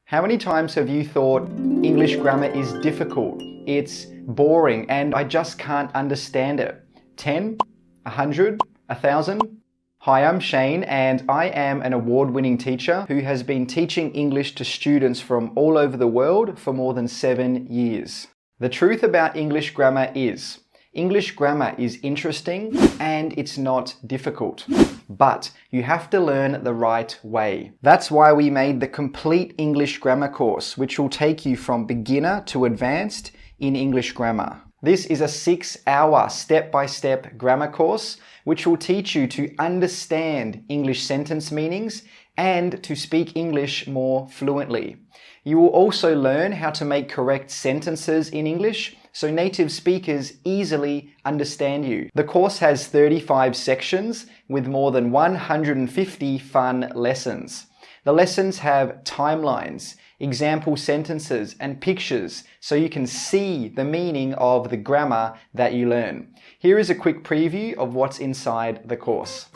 How many times have you thought English grammar is difficult, it's boring, and I just can't understand it? 10? 100? 1,000? Hi, I'm Shane, and I am an award-winning teacher who has been teaching English to students from all over the world for more than 7 years. The truth about English grammar is interesting and it's not difficult, but you have to learn the right way. That's why we made the complete English grammar course, which will take you from beginner to advanced in English grammar. This is a 6-hour step-by-step grammar course, which will teach you to understand English sentence meanings and to speak English more fluently. You will also learn how to make correct sentences in English so native speakers easily understand you. The course has 35 sections with more than 150 fun lessons. The lessons have timelines, example sentences, and pictures so you can see the meaning of the grammar that you learn. Here is a quick preview of what's inside the course.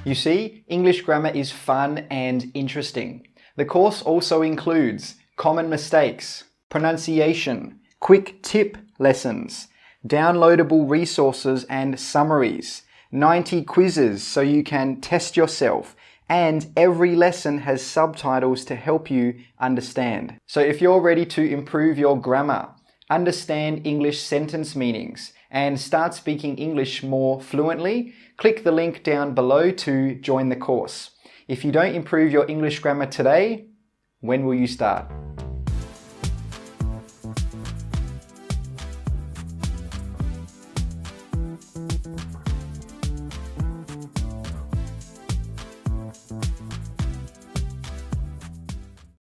You see, English grammar is fun and interesting. The course also includes common mistakes, pronunciation, quick tip lessons, downloadable resources and summaries, 90 quizzes so you can test yourself, and every lesson has subtitles to help you understand. So if you're ready to improve your grammar, understand English sentence meanings, and start speaking English more fluently, click the link down below to join the course. If you don't improve your English grammar today, when will you start?